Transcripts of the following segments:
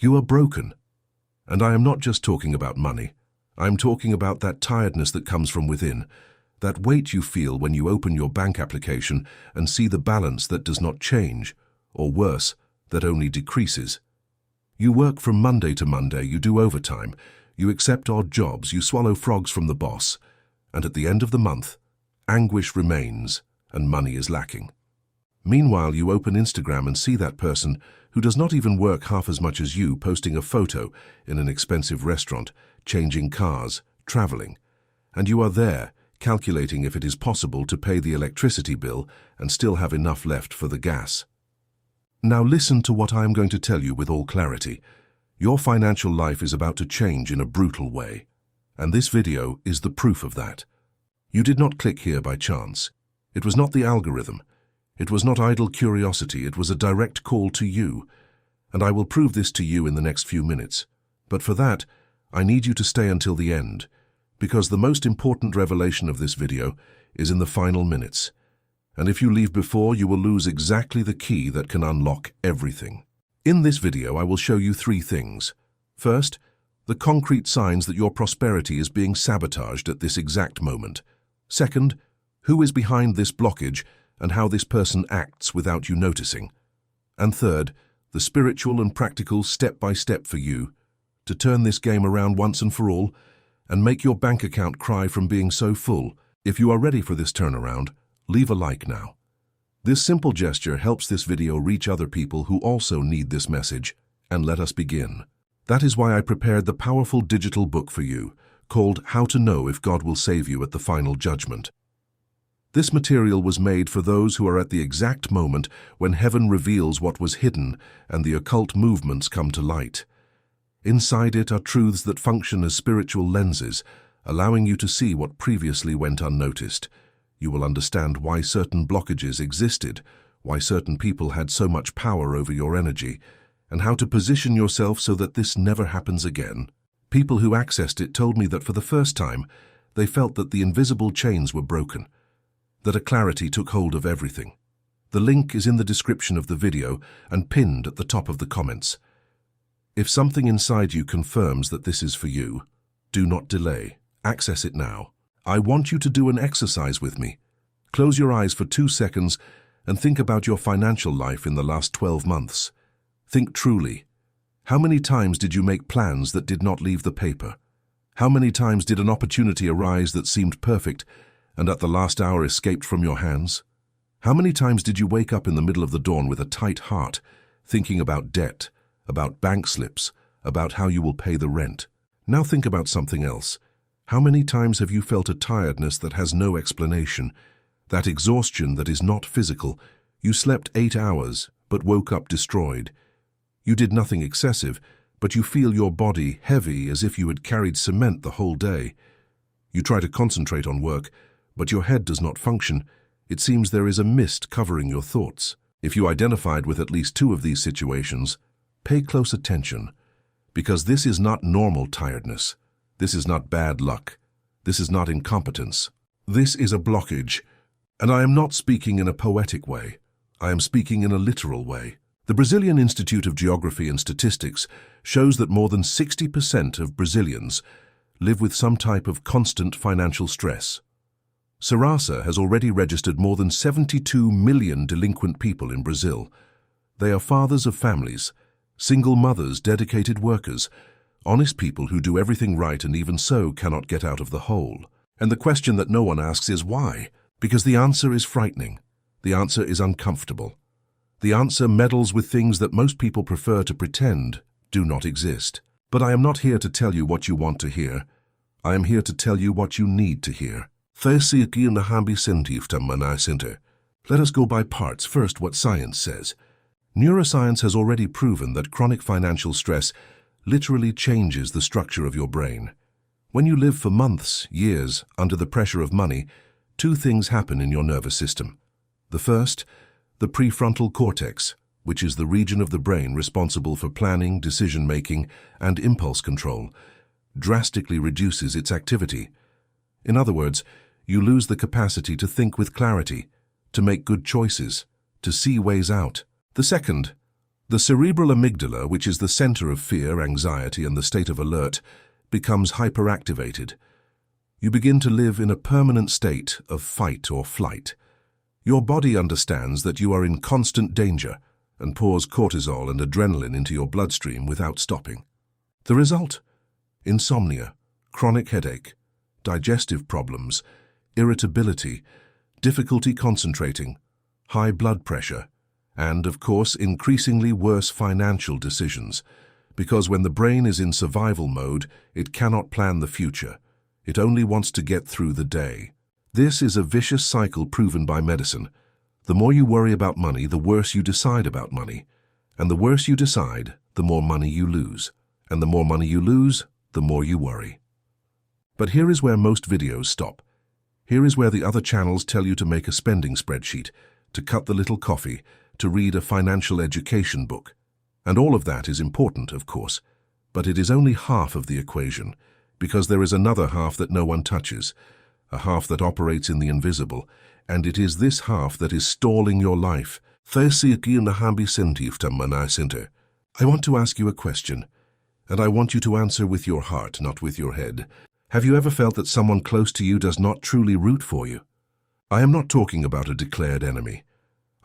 You are broken. And I am not just talking about money. I am talking about that tiredness that comes from within, that weight you feel when you open your bank application and see the balance that does not change, or worse, that only decreases. You work from Monday to Monday, you do overtime, you accept odd jobs, you swallow frogs from the boss, and at the end of the month, anguish remains and money is lacking. Meanwhile, you open Instagram and see that person who does not even work half as much as you posting a photo in an expensive restaurant, changing cars, traveling, and you are there calculating if it is possible to pay the electricity bill and still have enough left for the gas. Now listen to what I am going to tell you with all clarity. Your financial life is about to change in a brutal way, and this video is the proof of that. You did not click here by chance. It was not the algorithm. It was not idle curiosity. It was a direct call to you, and I will prove this to you in the next few minutes. But for that, I need you to stay until the end, because the most important revelation of this video is in the final minutes. And if you leave before, you will lose exactly the key that can unlock everything. In this video, I will show you 3 things. First, the concrete signs that your prosperity is being sabotaged at this exact moment. Second, who is behind this blockage and how this person acts without you noticing. And third, the spiritual and practical step-by-step for you to turn this game around once and for all and make your bank account cry from being so full. If you are ready for this turnaround, leave a like now. This simple gesture helps this video reach other people who also need this message, and let us begin. That is why I prepared the powerful digital book for you, called How to Know If God Will Save You at the Final Judgment. This material was made for those who are at the exact moment when heaven reveals what was hidden and the occult movements come to light. Inside it are truths that function as spiritual lenses, allowing you to see what previously went unnoticed. You will understand why certain blockages existed, why certain people had so much power over your energy, and how to position yourself so that this never happens again. People who accessed it told me that for the first time, they felt that the invisible chains were broken, that a clarity took hold of everything. The link is in the description of the video and pinned at the top of the comments. If something inside you confirms that this is for you, do not delay. Access it now. I want you to do an exercise with me. Close your eyes for 2 seconds and think about your financial life in the last 12 months. Think truly. How many times did you make plans that did not leave the paper? How many times did an opportunity arise that seemed perfect and at the last hour escaped from your hands? How many times did you wake up in the middle of the dawn with a tight heart, thinking about debt, about bank slips, about how you will pay the rent? Now think about something else. How many times have you felt a tiredness that has no explanation, that exhaustion that is not physical? You slept 8 hours, but woke up destroyed. You did nothing excessive, but you feel your body heavy as if you had carried cement the whole day. You try to concentrate on work, but your head does not function. It seems there is a mist covering your thoughts. If you identified with at least 2 of these situations, pay close attention, because this is not normal tiredness. This is not bad luck. This is not incompetence. This is a blockage. And I am not speaking in a poetic way. I am speaking in a literal way. The Brazilian Institute of Geography and Statistics shows that more than 60% of Brazilians live with some type of constant financial stress. Serasa has already registered more than 72 million delinquent people in Brazil. They are fathers of families, single mothers, dedicated workers, honest people who do everything right and even so cannot get out of the hole. And the question that no one asks is why? Because the answer is frightening. The answer is uncomfortable. The answer meddles with things that most people prefer to pretend do not exist. But I am not here to tell you what you want to hear. I am here to tell you what you need to hear. Let us go by parts. First, what science says. Neuroscience has already proven that chronic financial stress literally changes the structure of your brain. When you live for months, years, under the pressure of money, 2 things happen in your nervous system. The first, the prefrontal cortex, which is the region of the brain responsible for planning, decision-making, and impulse control, drastically reduces its activity. In other words, you lose the capacity to think with clarity, to make good choices, to see ways out. The second, The cerebral amygdala, which is the center of fear, anxiety, and the state of alert, becomes hyperactivated. You begin to live in a permanent state of fight or flight. Your body understands that you are in constant danger and pours cortisol and adrenaline into your bloodstream without stopping. The result? Insomnia, chronic headache, digestive problems, irritability, difficulty concentrating, high blood pressure, and, of course, increasingly worse financial decisions, because when the brain is in survival mode, it cannot plan the future. It only wants to get through the day. This is a vicious cycle proven by medicine. The more you worry about money, the worse you decide about money. And the worse you decide, the more money you lose. And the more money you lose, the more you worry. But here is where most videos stop. Here is where the other channels tell you to make a spending spreadsheet, to cut the little coffee, to read a financial education book. And all of that is important, of course, but it is only half of the equation, because there is another half that no one touches, a half that operates in the invisible, and it is this half that is stalling your life. I want to ask you a question, and I want you to answer with your heart, not with your head. Have you ever felt that someone close to you does not truly root for you? I am not talking about a declared enemy.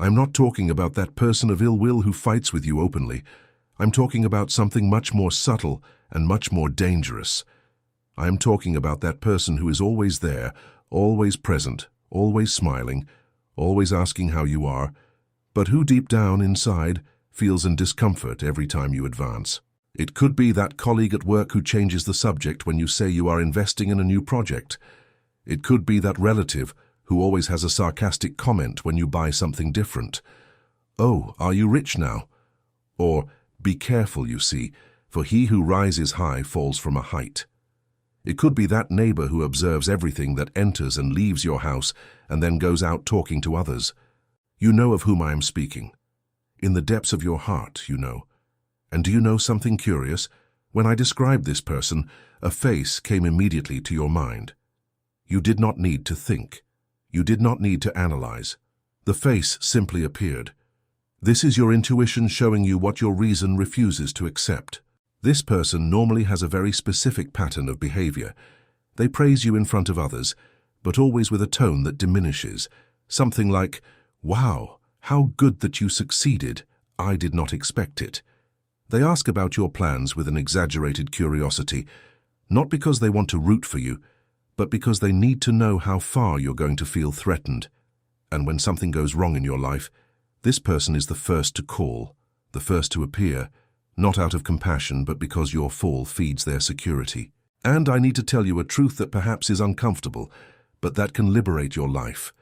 I am not talking about that person of ill will who fights with you openly. I'm talking about something much more subtle and much more dangerous. I am talking about that person who is always there, always present, always smiling, always asking how you are, but who deep down inside feels in discomfort every time you advance. It could be that colleague at work who changes the subject when you say you are investing in a new project. It could be that relative who always has a sarcastic comment when you buy something different. Oh, are you rich now? Or, be careful, you see, for he who rises high falls from a height. It could be that neighbor who observes everything that enters and leaves your house and then goes out talking to others. You know of whom I am speaking. In the depths of your heart, you know. And do you know something curious? When I described this person, a face came immediately to your mind. You did not need to think. You did not need to analyze. The face simply appeared. This is your intuition showing you what your reason refuses to accept. This person normally has a very specific pattern of behavior. They praise you in front of others, but always with a tone that diminishes. Something like, "Wow, how good that you succeeded. I did not expect it." They ask about your plans with an exaggerated curiosity, not because they want to root for you, but because they need to know how far you're going to feel threatened. And when something goes wrong in your life, this person is the first to call, the first to appear, not out of compassion, but because your fall feeds their security. And I need to tell you a truth that perhaps is uncomfortable, but that can liberate your life.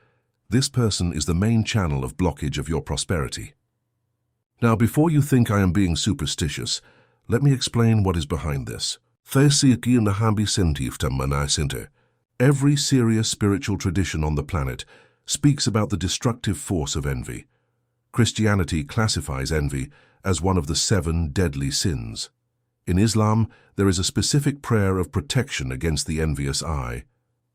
This person is the main channel of blockage of your prosperity. Now, before you think I am being superstitious, let me explain what is behind this. Every serious spiritual tradition on the planet speaks about the destructive force of envy. Christianity classifies envy as one of the 7 deadly sins. In Islam, there is a specific prayer of protection against the envious eye.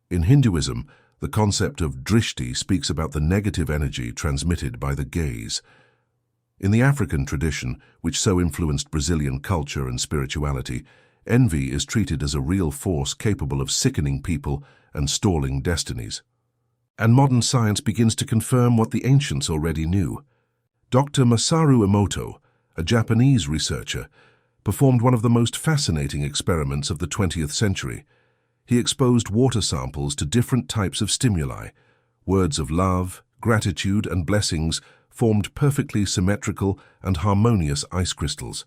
In Hinduism, the concept of drishti speaks about the negative energy transmitted by the gaze. In the African tradition, which so influenced Brazilian culture and spirituality, envy is treated as a real force capable of sickening people and stalling destinies. And modern science begins to confirm what the ancients already knew. Dr. Masaru Emoto, a Japanese researcher, performed one of the most fascinating experiments of the 20th century. He exposed water samples to different types of stimuli. Words of love, gratitude, and blessings formed perfectly symmetrical and harmonious ice crystals.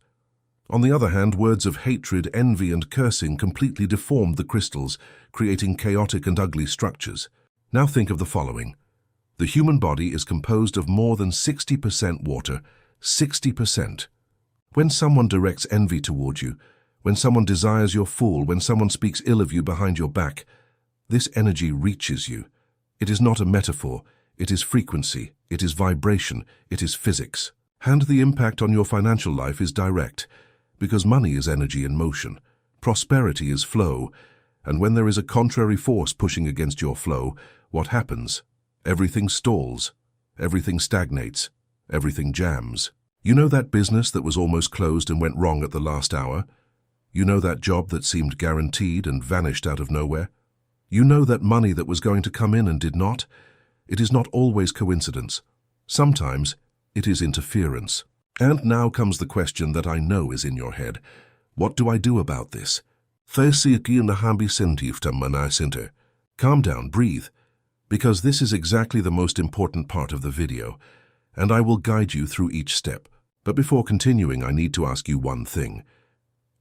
On the other hand, words of hatred, envy, and cursing completely deformed the crystals, creating chaotic and ugly structures. Now think of the following. The human body is composed of more than 60% water, 60%. When someone directs envy toward you, when someone desires your fall, when someone speaks ill of you behind your back, this energy reaches you. It is not a metaphor, it is frequency, it is vibration, it is physics. And the impact on your financial life is direct, because money is energy in motion, prosperity is flow, and when there is a contrary force pushing against your flow, what happens? Everything stalls, everything stagnates, everything jams. You know that business that was almost closed and went wrong at the last hour? You know that job that seemed guaranteed and vanished out of nowhere? You know that money that was going to come in and did not? It is not always coincidence. Sometimes it is interference. And now comes the question that I know is in your head. What do I do about this? Calm down, breathe, because this is exactly the most important part of the video, and I will guide you through each step. But before continuing, I need to ask you one thing.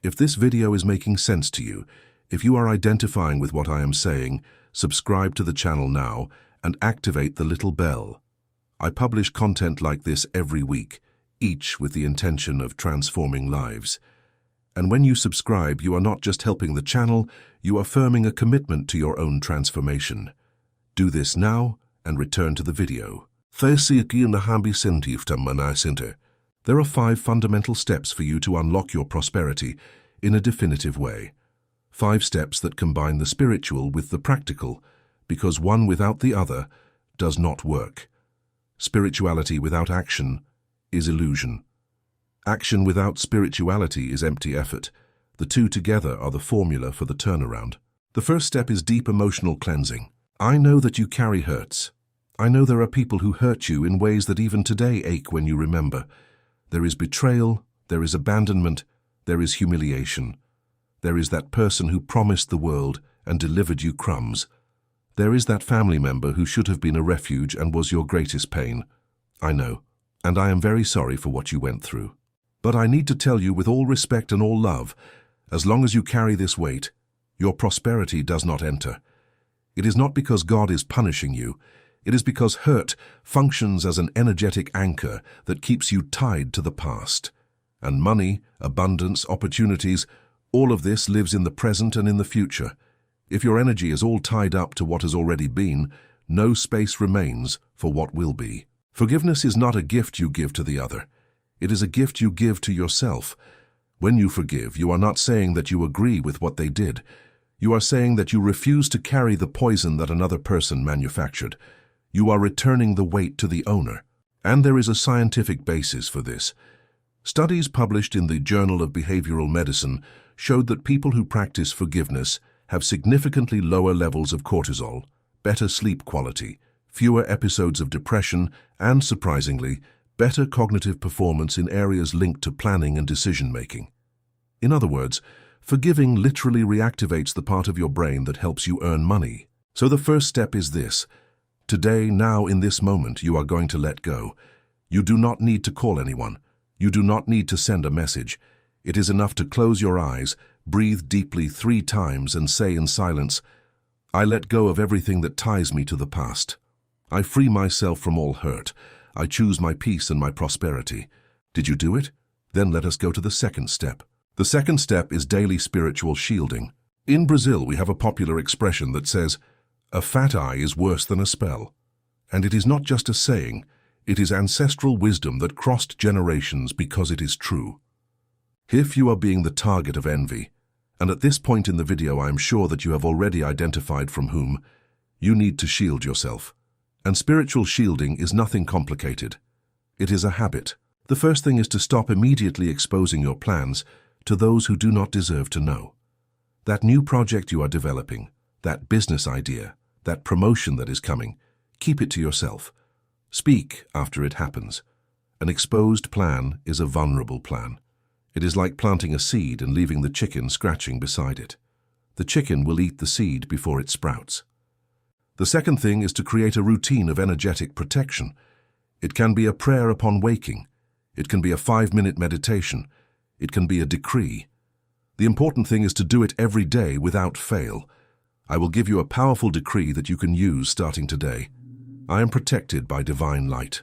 If this video is making sense to you, if you are identifying with what I am saying, subscribe to the channel now and activate the little bell. I publish content like this every week, each with the intention of transforming lives. And when you subscribe, you are not just helping the channel, you are affirming a commitment to your own transformation. Do this now and return to the video. There are 5 fundamental steps for you to unlock your prosperity in a definitive way. 5 steps that combine the spiritual with the practical, because one without the other does not work. Spirituality without action is illusion. Action without spirituality is empty effort. The two together are the formula for the turnaround. The first step is deep emotional cleansing. I know that you carry hurts. I know there are people who hurt you in ways that even today ache when you remember. There is betrayal, there is abandonment, there is humiliation. There is that person who promised the world and delivered you crumbs. There is that family member who should have been a refuge and was your greatest pain. I know, and I am very sorry for what you went through. But I need to tell you with all respect and all love, as long as you carry this weight, your prosperity does not enter. It is not because God is punishing you. It is because hurt functions as an energetic anchor that keeps you tied to the past. And money, abundance, opportunities, all of this lives in the present and in the future. If your energy is all tied up to what has already been, no space remains for what will be. Forgiveness is not a gift you give to the other. It is a gift you give to yourself. When you forgive, you are not saying that you agree with what they did. You are saying that you refuse to carry the poison that another person manufactured. You are returning the weight to the owner. And there is a scientific basis for this. Studies published in the Journal of Behavioral Medicine showed that people who practice forgiveness have significantly lower levels of cortisol, better sleep quality, fewer episodes of depression, and, surprisingly, better cognitive performance in areas linked to planning and decision-making. In other words, forgiving literally reactivates the part of your brain that helps you earn money. So the first step is this. Today, now, in this moment, you are going to let go. You do not need to call anyone. You do not need to send a message. It is enough to close your eyes, breathe deeply 3 times, and say in silence, I let go of everything that ties me to the past. I free myself from all hurt. I choose my peace and my prosperity. Did you do it? Then let us go to the second step. The second step is daily spiritual shielding. In Brazil, we have a popular expression that says, a fat eye is worse than a spell. And it is not just a saying, it is ancestral wisdom that crossed generations because it is true. If you are being the target of envy, and at this point in the video I am sure that you have already identified from whom, you need to shield yourself. And spiritual shielding is nothing complicated. It is a habit. The first thing is to stop immediately exposing your plans to those who do not deserve to know. That new project you are developing, that business idea, that promotion that is coming, keep it to yourself. Speak after it happens. An exposed plan is a vulnerable plan. It is like planting a seed and leaving the chicken scratching beside it. The chicken will eat the seed before it sprouts. The second thing is to create a routine of energetic protection. It can be a prayer upon waking. It can be a 5-minute meditation. It can be a decree. The important thing is to do it every day without fail. I will give you a powerful decree that you can use starting today. I am protected by divine light.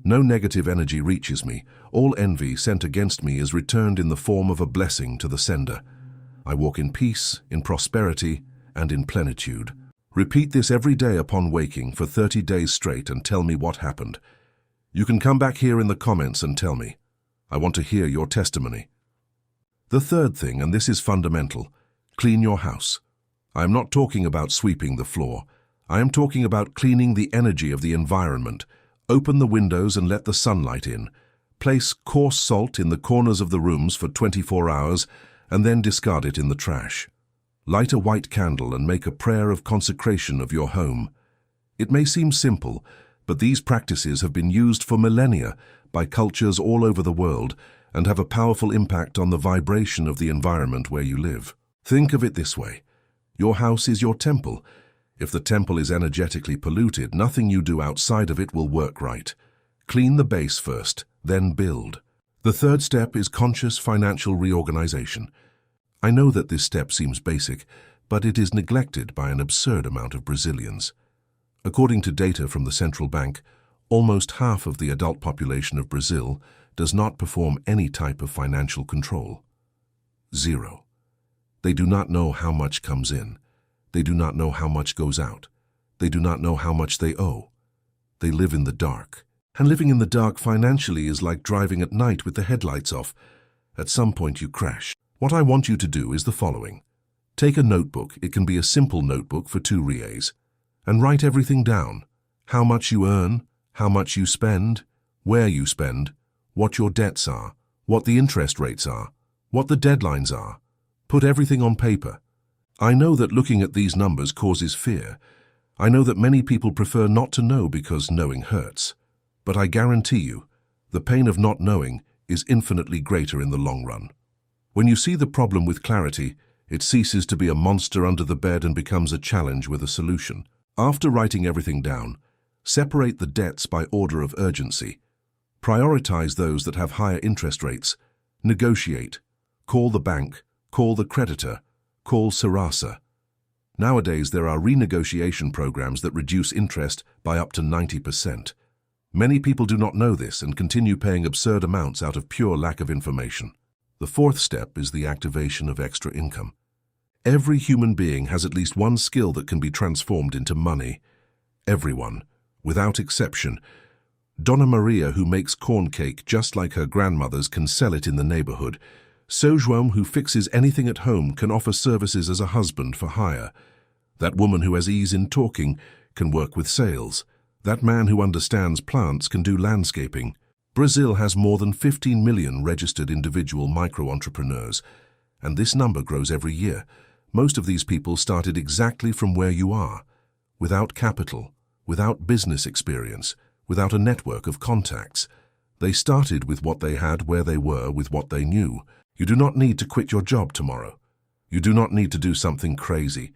No negative energy reaches me. All envy sent against me is returned in the form of a blessing to the sender. I walk in peace, in prosperity, and in plenitude. Repeat this every day upon waking for 30 days straight and tell me what happened. You can come back here in the comments and tell me. I want to hear your testimony. The third thing, and this is fundamental, clean your house. I am not talking about sweeping the floor. I am talking about cleaning the energy of the environment. Open the windows and let the sunlight in. Place coarse salt in the corners of the rooms for 24 hours and then discard it in the trash. Light a white candle and make a prayer of consecration of your home. It may seem simple, but these practices have been used for millennia by cultures all over the world and have a powerful impact on the vibration of the environment where you live. Think of it this way. Your house is your temple. If the temple is energetically polluted, nothing you do outside of it will work right. Clean the base first, then build. The third step is conscious financial reorganization. I know that this step seems basic, but it is neglected by an absurd amount of Brazilians. According to data from the central bank, almost half of the adult population of Brazil does not perform any type of financial control. 0. They do not know how much comes in. They do not know how much goes out. They do not know how much they owe. They live in the dark. And living in the dark financially is like driving at night with the headlights off. At some point you crash. What I want you to do is the following. Take a notebook, it can be a simple notebook for 2 reais, and write everything down. How much you earn, how much you spend, where you spend, what your debts are, what the interest rates are, what the deadlines are. Put everything on paper. I know that looking at these numbers causes fear. I know that many people prefer not to know because knowing hurts. But I guarantee you, the pain of not knowing is infinitely greater in the long run. When you see the problem with clarity, it ceases to be a monster under the bed and becomes a challenge with a solution. After writing everything down, separate the debts by order of urgency. Prioritize those that have higher interest rates. Negotiate. Call the bank. Call the creditor. Call Serasa. Nowadays, there are renegotiation programs that reduce interest by up to 90%. Many people do not know this and continue paying absurd amounts out of pure lack of information. The fourth step is the activation of extra income. Every human being has at least one skill that can be transformed into money. Everyone, without exception. Donna Maria, who makes corn cake just like her grandmother's, can sell it in the neighborhood. So João, who fixes anything at home, can offer services as a husband for hire. That woman who has ease in talking can work with sales. That man who understands plants can do landscaping. Brazil has more than 15 million registered individual micro-entrepreneurs, and this number grows every year. Most of these people started exactly from where you are, without capital, without business experience, without a network of contacts. They started with what they had where they were with what they knew. You do not need to quit your job tomorrow. You do not need to do something crazy,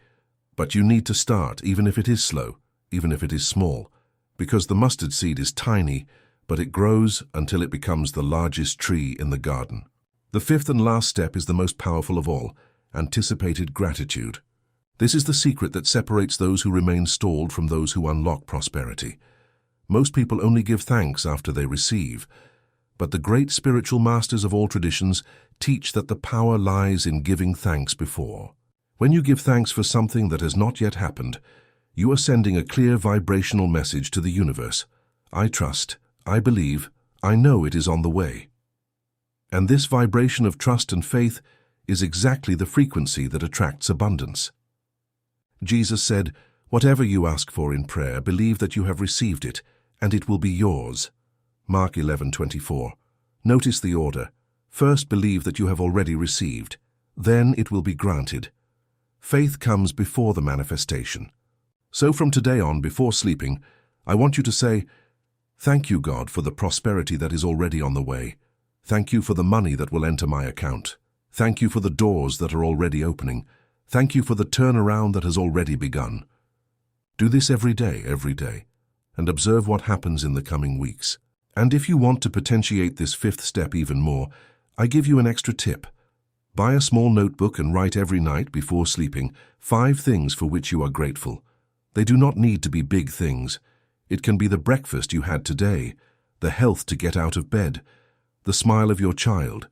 but you need to start, even if it is slow, even if it is small, because the mustard seed is tiny, but it grows until it becomes the largest tree in the garden. The fifth and last step is the most powerful of all, anticipated gratitude. This is the secret that separates those who remain stalled from those who unlock prosperity. Most people only give thanks after they receive, but the great spiritual masters of all traditions teach that the power lies in giving thanks before. When you give thanks for something that has not yet happened, you are sending a clear vibrational message to the universe. I trust, I believe, I know it is on the way. And this vibration of trust and faith is exactly the frequency that attracts abundance. Jesus said, "Whatever you ask for in prayer, believe that you have received it, and it will be yours." Mark 11:24. Notice the order. First believe that you have already received. Then it will be granted. Faith comes before the manifestation. So from today on, before sleeping, I want you to say, "Thank you, God, for the prosperity that is already on the way. Thank you for the money that will enter my account. Thank you for the doors that are already opening. Thank you for the turnaround that has already begun." Do this every day, and observe what happens in the coming weeks. And if you want to potentiate this fifth step even more, I give you an extra tip. Buy a small notebook and write every night before sleeping 5 things for which you are grateful. They do not need to be big things. It can be the breakfast you had today, the health to get out of bed, the smile of your child,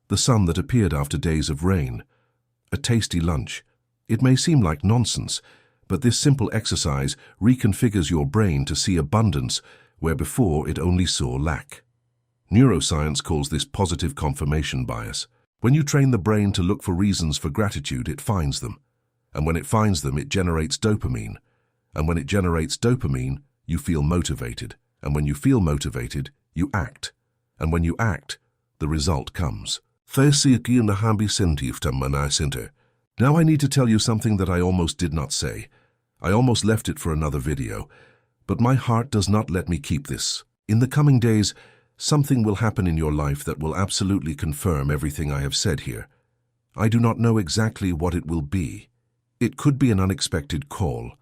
the sun that appeared after days of rain, a tasty lunch. It may seem like nonsense, but this simple exercise reconfigures your brain to see abundance where before it only saw lack. Neuroscience calls this positive confirmation bias. When you train the brain to look for reasons for gratitude, it finds them. And when it finds them, it generates dopamine. And when it generates dopamine, you feel motivated. And when you feel motivated, you act. And when you act, the result comes. Now I need to tell you something that I almost did not say. I almost left it for another video, but my heart does not let me keep this. In the coming days, something will happen in your life that will absolutely confirm everything I have said here. I do not know exactly what it will be. It could be an unexpected call.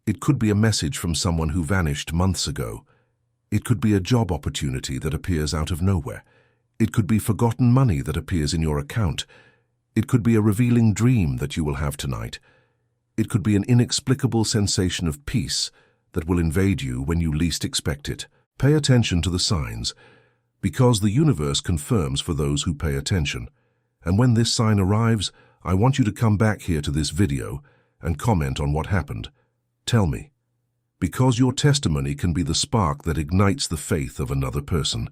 It could be a message from someone who vanished months ago. It could be a job opportunity that appears out of nowhere. It could be forgotten money that appears in your account. It could be a revealing dream that you will have tonight. It could be an inexplicable sensation of peace that will invade you when you least expect it. Pay attention to the signs, because the universe confirms for those who pay attention. And when this sign arrives, I want you to come back here to this video and comment on what happened. Tell me, because your testimony can be the spark that ignites the faith of another person.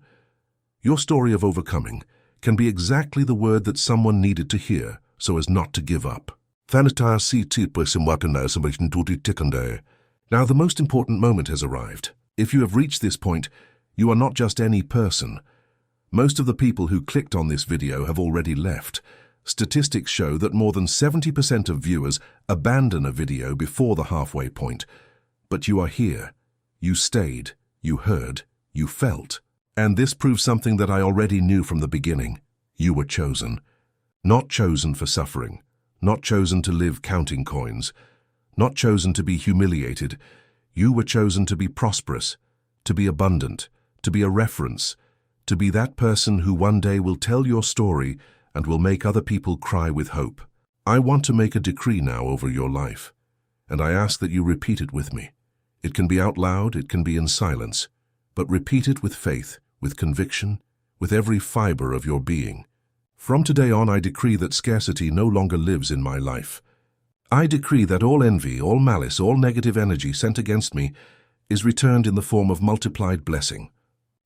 Your story of overcoming can be exactly the word that someone needed to hear so as not to give up. Now the most important moment has arrived. If you have reached this point, you are not just any person. Most of the people who clicked on this video have already left. Statistics show that more than 70% of viewers abandon a video before the halfway point. But you are here. You stayed. You heard. You felt. And this proves something that I already knew from the beginning. You were chosen. Not chosen for suffering. Not chosen to live counting coins. Not chosen to be humiliated. You were chosen to be prosperous, to be abundant, to be a reference, to be that person who one day will tell your story and will make other people cry with hope. I want to make a decree now over your life, and I ask that you repeat it with me. It can be out loud, it can be in silence, but repeat it with faith, with conviction, with every fiber of your being. From today on, I decree that scarcity no longer lives in my life. I decree that all envy, all malice, all negative energy sent against me is returned in the form of multiplied blessing.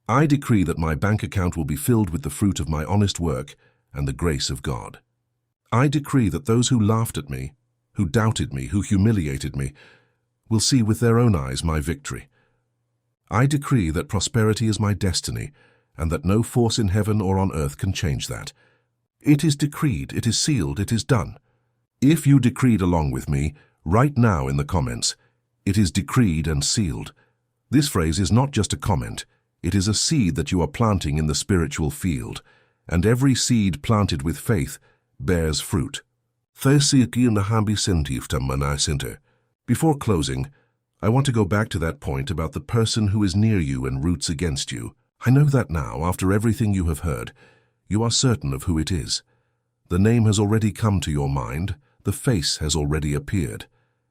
I decree that my bank account will be filled with the fruit of my honest work and the grace of God. I decree that those who laughed at me, who doubted me, who humiliated me, will see with their own eyes my victory. I decree that prosperity is my destiny and that no force in heaven or on earth can change that. It is decreed, it is sealed, it is done. If you decreed along with me, write now in the comments, "It is decreed and sealed." This phrase is not just a comment, it is a seed that you are planting in the spiritual field, and every seed planted with faith bears fruit. Before closing, I want to go back to that point about the person who is near you and roots against you. I know that now, after everything you have heard, you are certain of who it is. The name has already come to your mind, the face has already appeared,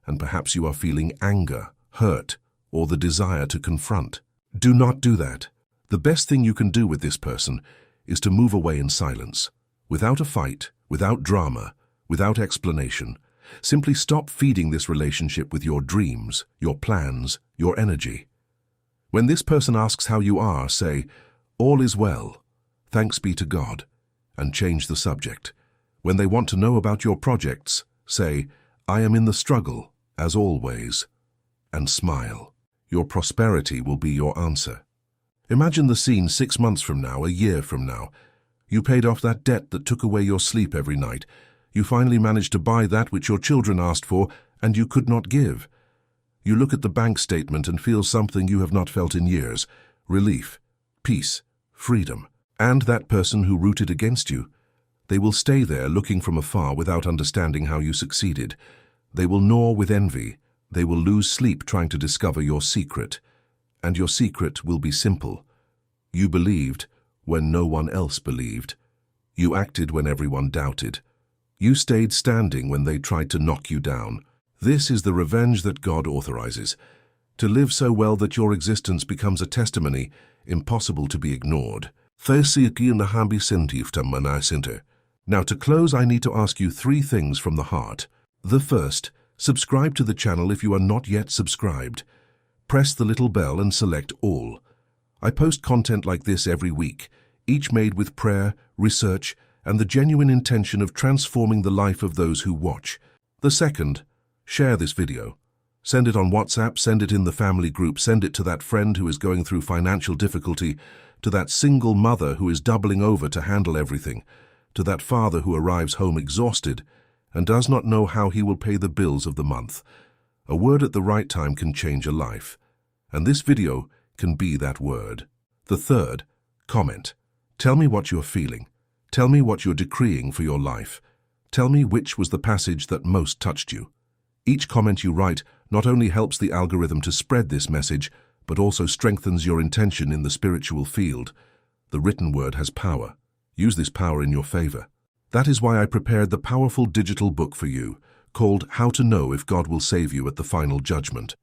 and perhaps you are feeling anger, hurt, or the desire to confront. Do not do that. The best thing you can do with this person is to move away in silence, without a fight, without drama, without explanation. Simply stop feeding this relationship with your dreams, your plans, your energy. When this person asks how you are, say, "All is well, thanks be to God," and change the subject. When they want to know about your projects, say, "I am in the struggle, as always," and smile. Your prosperity will be your answer. Imagine the scene 6 months from now, a year from now. You paid off that debt that took away your sleep every night. You finally managed to buy that which your children asked for and you could not give. You look at the bank statement and feel something you have not felt in years: relief, peace, freedom. And that person who rooted against you, they will stay there looking from afar without understanding how you succeeded. They will gnaw with envy. They will lose sleep trying to discover your secret. And your secret will be simple. You believed when no one else believed. You acted when everyone doubted. You stayed standing when they tried to knock you down. This is the revenge that God authorizes. To live so well that your existence becomes a testimony impossible to be ignored. Now to close, I need to ask you 3 things from the heart. The first, subscribe to the channel if you are not yet subscribed. Press the little bell and select all. I post content like this every week, each made with prayer, research, and the genuine intention of transforming the life of those who watch. The second, share this video. Send it on WhatsApp, send it in the family group, send it to that friend who is going through financial difficulty, to that single mother who is doubling over to handle everything, to that father who arrives home exhausted and does not know how he will pay the bills of the month. A word at the right time can change a life, and this video can be that word. The third, comment. Tell me what you're feeling. Tell me what you're decreeing for your life. Tell me which was the passage that most touched you. Each comment you write not only helps the algorithm to spread this message, but also strengthens your intention in the spiritual field. The written word has power. Use this power in your favor. That is why I prepared the powerful digital book for you, called How to Know If God Will Save You at the Final Judgment.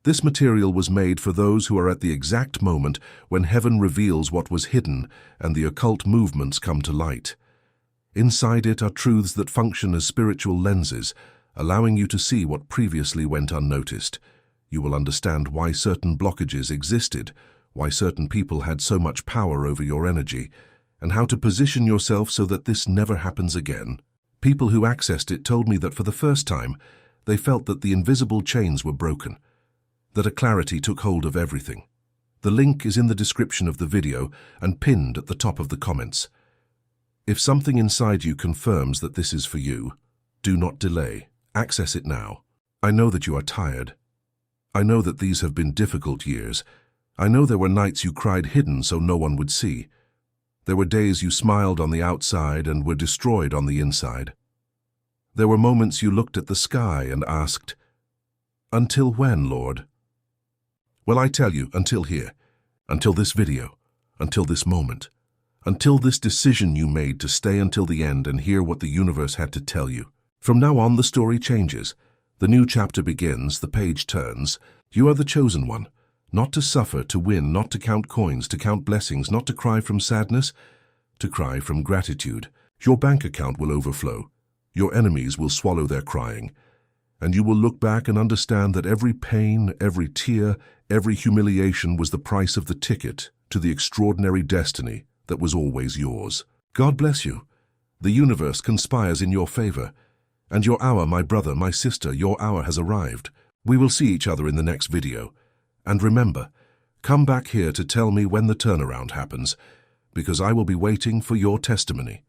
This material was made for those who are at the exact moment when heaven reveals what was hidden and the occult movements come to light. Inside it are truths that function as spiritual lenses, allowing you to see what previously went unnoticed. You will understand why certain blockages existed, why certain people had so much power over your energy, and how to position yourself so that this never happens again. People who accessed it told me that for the first time, they felt that the invisible chains were broken, that a clarity took hold of everything. The link is in the description of the video and pinned at the top of the comments. If something inside you confirms that this is for you, do not delay. Access it now. I know that you are tired. I know that these have been difficult years. I know there were nights you cried hidden so no one would see. There were days you smiled on the outside and were destroyed on the inside. There were moments you looked at the sky and asked, "Until when, Lord?" Well, I tell you, until here, until this video, until this moment, until this decision you made to stay until the end and hear what the universe had to tell you. From now on, the story changes. The new chapter begins, the page turns. You are the chosen one. Not to suffer, to win, not to count coins, to count blessings, not to cry from sadness, to cry from gratitude. Your bank account will overflow. Your enemies will swallow their crying. And you will look back and understand that every pain, every tear, every humiliation was the price of the ticket to the extraordinary destiny that was always yours. God bless you. The universe conspires in your favor. And your hour, my brother, my sister, your hour has arrived. We will see each other in the next video. And remember, come back here to tell me when the turnaround happens, because I will be waiting for your testimony.